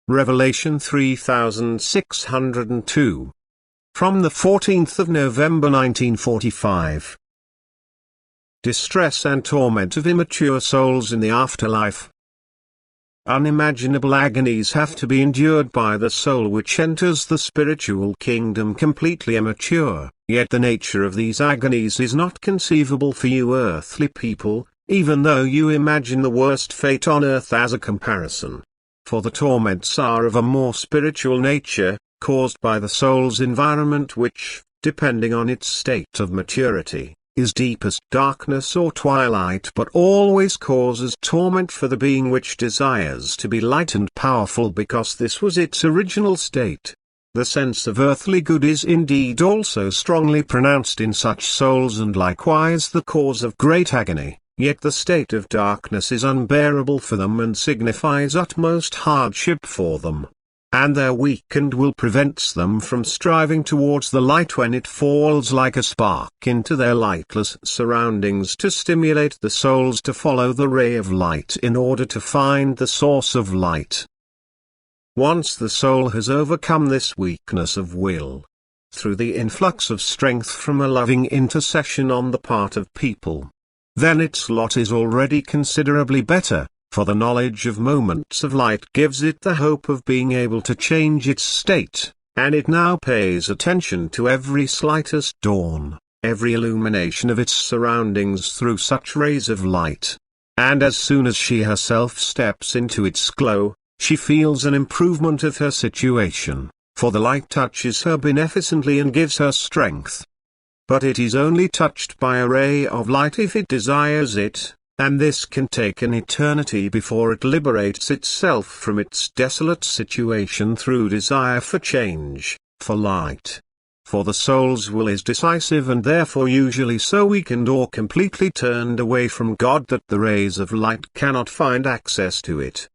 Revelation 3602. From the 14th of November 1945. Distress and torment of immature souls in the afterlife. Unimaginable agonies have to be endured by the soul which enters the spiritual kingdom completely immature, yet the nature of these agonies is not conceivable for you earthly people, even though you imagine the worst fate on earth as a comparison. For the torments are of a more spiritual nature, caused by the soul's environment which, depending on its state of maturity, is deepest darkness or twilight, but always causes torment for the being which desires to be light and powerful because this was its original state. The sense of earthly good is indeed also strongly pronounced in such souls and likewise the cause of great agony. Yet the state of darkness is unbearable for them and signifies utmost hardship for them. And their weakened will prevents them from striving towards the light when it falls like a spark into their lightless surroundings to stimulate the souls to follow the ray of light in order to find the source of light. Once the soul has overcome this weakness of will, through the influx of strength from a loving intercession on the part of people, then its lot is already considerably better, for the knowledge of moments of light gives it the hope of being able to change its state, and it now pays attention to every slightest dawn, every illumination of its surroundings through such rays of light. And as soon as she herself steps into its glow, she feels an improvement of her situation, for the light touches her beneficently and gives her strength. But it is only touched by a ray of light if it desires it, and this can take an eternity before it liberates itself from its desolate situation through desire for change, for light. For the soul's will is decisive and therefore usually so weakened or completely turned away from God that the rays of light cannot find access to it.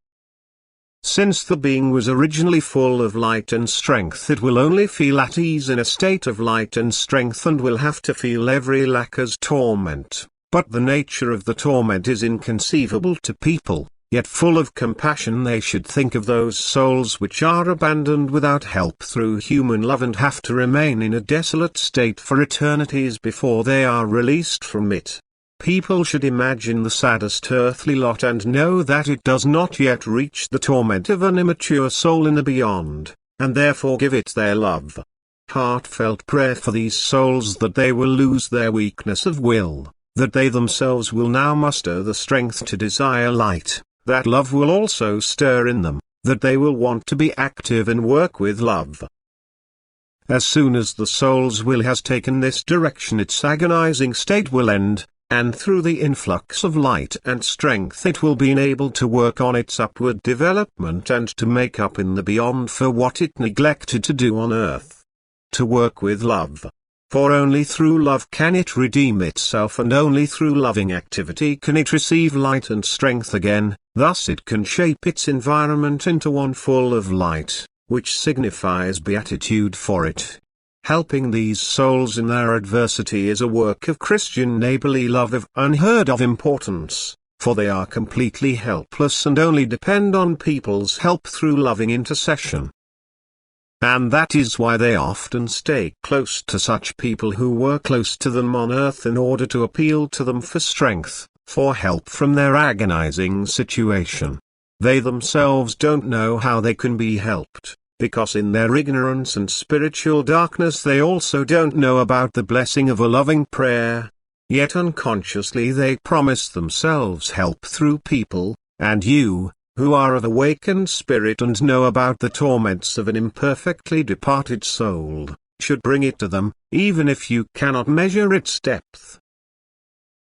Since the being was originally full of light and strength, it will only feel at ease in a state of light and strength and will have to feel every lack as torment. But the nature of the torment is inconceivable to people, yet full of compassion they should think of those souls which are abandoned without help through human love and have to remain in a desolate state for eternities before they are released from it. People should imagine the saddest earthly lot and know that it does not yet reach the torment of an immature soul in the beyond, and therefore give it their love. Heartfelt prayer for these souls that they will lose their weakness of will, that they themselves will now muster the strength to desire light, that love will also stir in them, that they will want to be active and work with love. As soon as the soul's will has taken this direction, its agonizing state will end, and through the influx of light and strength it will be enabled to work on its upward development and to make up in the beyond for what it neglected to do on earth. To work with love. For only through love can it redeem itself, and only through loving activity can it receive light and strength again, thus it can shape its environment into one full of light, which signifies beatitude for it. Helping these souls in their adversity is a work of Christian neighborly love of unheard of importance, for they are completely helpless and only depend on people's help through loving intercession. And that is why they often stay close to such people who were close to them on earth in order to appeal to them for strength, for help from their agonizing situation. They themselves don't know how they can be helped, because in their ignorance and spiritual darkness they also don't know about the blessing of a loving prayer. Yet unconsciously they promise themselves help through people, and you, who are of awakened spirit and know about the torments of an imperfectly departed soul, should bring it to them, even if you cannot measure its depth.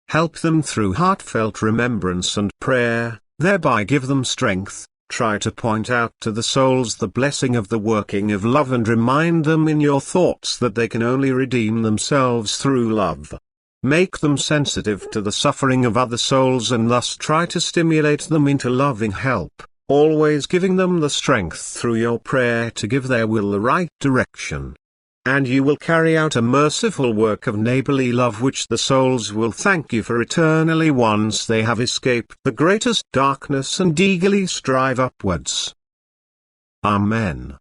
Help them through heartfelt remembrance and prayer, thereby give them strength. Try to point out to the souls the blessing of the working of love and remind them in your thoughts that they can only redeem themselves through love. Make them sensitive to the suffering of other souls and thus try to stimulate them into loving help, always giving them the strength through your prayer to give their will the right direction. And you will carry out a merciful work of neighborly love which the souls will thank you for eternally once they have escaped the greatest darkness and eagerly strive upwards. Amen.